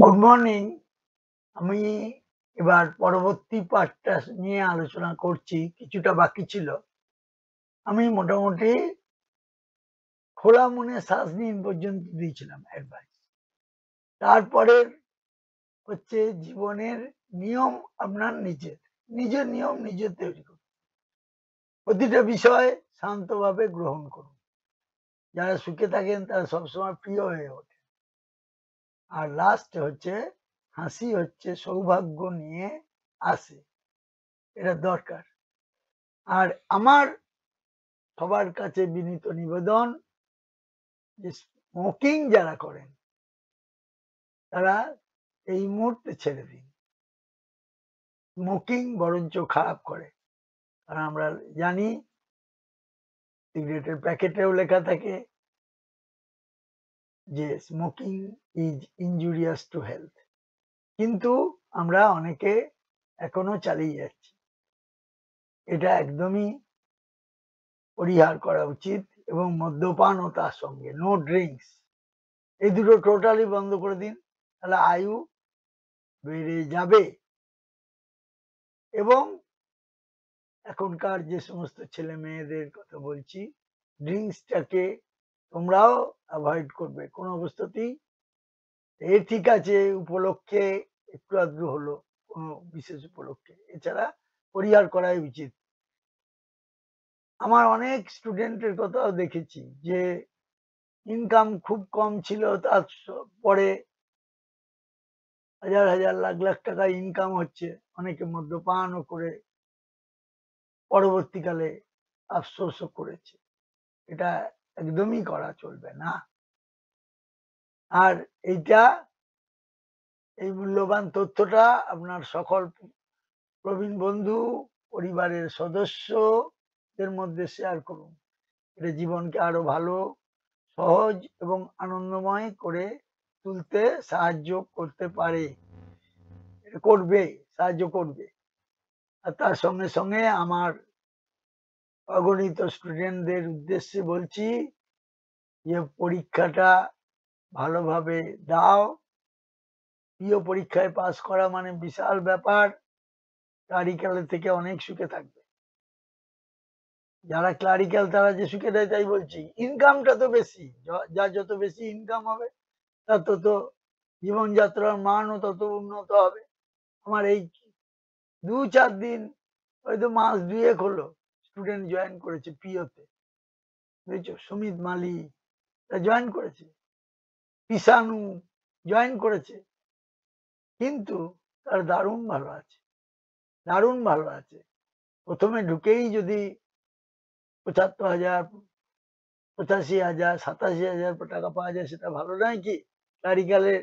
Good morning. আমি এবার পরবর্তী পার্টটা নিয়ে আলোচনা করছি। কিছুটা বাকি ছিল। আমি মোটামুটি খোলা মনে শ্বাস নিন পর্যন্ত দিয়েছিলাম অ্যাডভাইস। তারপরের হচ্ছে জীবনের নিয়ম আপনার নিজের। নিজের নিয়ম নিজে তৈরি করুন। প্রতিটা বিষয় শান্তভাবে গ্রহণ করুন। যারা সুখে থাকেন তারা সবসময় প্রিয় হয়ে ওঠে। আর লাস্ট হচ্ছে হাসি হচ্ছে সৌভাগ্য নিয়ে আসে। এটা দরকার। আর আমার সবার কাছে বিনীত নিবেদন যে স্মোকিং যারা করেন তারা এই মুহূর্তে ছেড়ে দিন। স্মোকিং বরঞ্চ খারাপ করে। কারণ আমরা জানি সিগারেটের প্যাকেটেও লেখা থাকে যে smoking is injurious to health. কিন্তু আমরা অনেকে এখনো চালিয়ে যাচ্ছি। এটা একদমই পরিহার করা উচিত এবং মদ্যপান ও তার সঙ্গে নো ড্রিঙ্কস এই দুটো টোটালি বন্ধ করে দিন। তাহলে আয়ু বেড়ে যাবে। এবং এখনকার যে সমস্ত ছেলে মেয়েদের কথা বলছি, ড্রিঙ্কসটাকে তোমরাও অ্যাভয়েড করবে কোন অবস্থাতেই। ঠিক আছে উপলক্ষে একটু আধটু হলো, কোনো বিশেষ উপলক্ষে, এছাড়া পরিহার করাই উচিত। আমার অনেক স্টুডেন্টের কথাও দেখেছি যে ইনকাম খুব কম ছিল, তার পরে হাজার হাজার লাখ লাখ টাকা ইনকাম হচ্ছে, অনেকে মদ্যপানও করে পরবর্তীকালে আফসোসও করেছে। এটা একদমই করা চলবে না। আর এইটা এই মূল্যবান তথ্যটা আপনার সকল প্রবীণ বন্ধু পরিবারের সদস্যদের মধ্যে শেয়ার করুন। এটা জীবনকে আরো ভালো, সহজ এবং আনন্দময় করে তুলতে সাহায্য করতে পারে, করবে, সাহায্য করবে। আর তার সঙ্গে সঙ্গে আমার অগণিত স্টুডেন্টদের উদ্দেশ্যে বলছি যে পরীক্ষাটা ভালোভাবে দাও। প্রিয় পরীক্ষায় পাস করা মানে বিশাল ব্যাপার। ক্লারিক্যালের থেকে অনেক সুখে থাকবে। যারা ক্লারিক্যাল তারা যে সুখে দেয় তাই বলছি। ইনকামটা তো বেশি, যার যত বেশি ইনকাম হবে তার তত জীবনযাত্রার মানও তত উন্নত হবে। আমার এই 2-4 দিন, হয়তো মাস 2 হলো, স্টুডেন্ট জয়েন করেছে প্রিয়তে। বুঝেছো? সুমিত মালি জয়েন করেছে, পিসানু জয়েন করেছে, কিন্তু তার দারুণ ভালো আছে, দারুণ ভালো আছে। প্রথমে ঢুকেই যদি ৭৫,০০০, ৮৫,০০০, ৮৭,০০০ টাকা পাওয়া যায়, সেটা ভালো নয় কি? ক্লারিক্যালে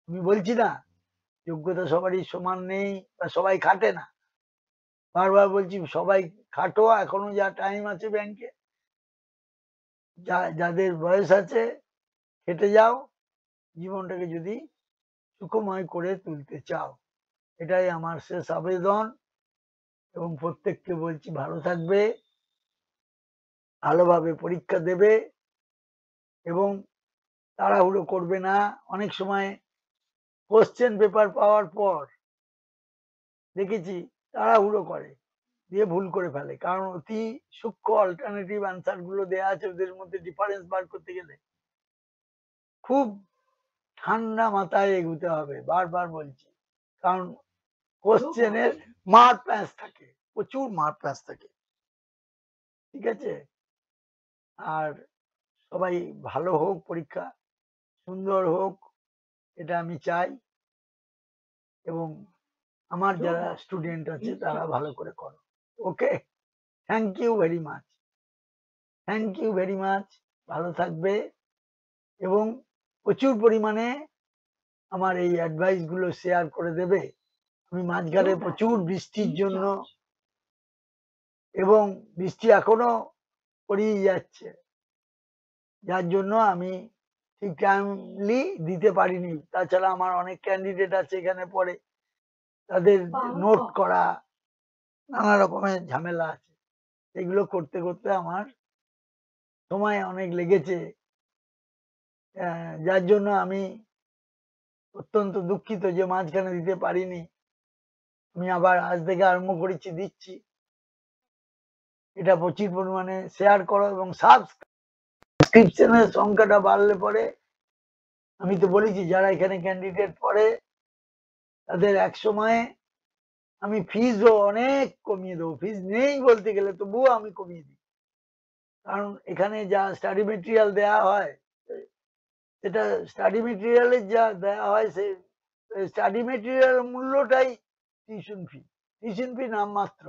আমি বলছি না যোগ্যতা সবারই সমান নেই বা সবাই খাটে না। বারবার বলছি সবাই খাটো, এখনো যা টাইম আছে ব্যাংকে, যাদের বয়স আছে খেটে যাও, জীবনটাকে যদি সুখময় করে তুলতে চাও। এটাই আমার শেষ আবেদন। এবং প্রত্যেককে বলছি ভালো থাকবে, ভালোভাবে পরীক্ষা দেবে এবং তাড়াহুড়ো করবে না। অনেক সময় কোশ্চেন পেপার পাওয়ার পর দেখেছি তাড়াহুড়ো করে, দিয়ে ভুল করে ফেলে। কারণ অতি সূক্ষ্ম অল্টারনেটিভ অ্যান্সার গুলো দেওয়া আছে, ওদের মধ্যে ডিফারেন্স বার করতে গেলে খুব ঠান্ডা মাথায় এগুতে হবে, বারবার বলছি। কারণ কোশ্চেনের মার প্যাঁচ থাকে, প্রচুর মার প্যাঁচ থাকে। ঠিক আছে? আর সবাই ভালো হোক, পরীক্ষা সুন্দর হোক, এটা আমি চাই। এবং আমার যারা স্টুডেন্ট আছে তারা ভালো করে করো। Okay, thank you very much, thank you very much. ভালো থাকবে এবং প্রচুর পরিমাণে আমার এই অ্যাডভাইস গুলো শেয়ার করে দেবে। আমি মাঝখানে প্রচুর বৃষ্টির জন্য, এবং বৃষ্টি এখনো পড়েই যাচ্ছে, যার জন্য আমি ঠিক টাইমলি দিতে পারিনি। তাছাড়া আমার অনেক ক্যান্ডিডেট আছে এখানে পড়ে, তাদের নোট করা, নানা রকমের ঝামেলা আছে। এগুলো করতে করতে আমার সময় অনেক লেগেছে, যার জন্য আমি অত্যন্ত দুঃখিত যে মাঝখানে দিতে পারিনি। আমি আবার আজ থেকে আরম্ভ করেছি, দিচ্ছি। এটা প্রচুর পরিমাণে শেয়ার করো এবং সাবস্ক্রিপশনের সংখ্যাটা বাড়লে পরে আমি তো বলেছি যারা এখানে ক্যান্ডিডেট পড়ে তাদের একসময় আমি ফিজও অনেক কমিয়ে দেবো। ফিজ নেই বলতে গেলে তবুও আমি কমিয়ে দিই। কারণ এখানে যা স্টাডি মেটেরিয়াল দেয়া হয় সেটা স্টাডি মেটেরিয়ালের যা দেয়া হয় সে স্টাডি মেটেরিয়াল মূল্যটাই টিউশন ফি। টিউশন ফি নামমাত্র,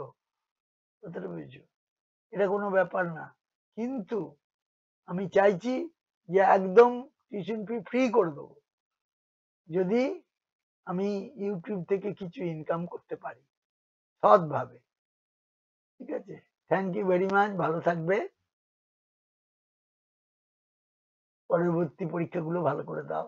কথাটা বুঝছো? এটা কোনো ব্যাপার না। কিন্তু আমি চাইছি যে একদম টিউশন ফি ফ্রি করে দেবো যদি আমি ইউটিউব থেকে কিছু ইনকাম করতে পারি সৎভাবে। ঠিক আছে, থ্যাংক ইউ ভেরি মাচ, ভালো থাকবে। পরবর্তী পরীক্ষাগুলো ভালো করে দাও।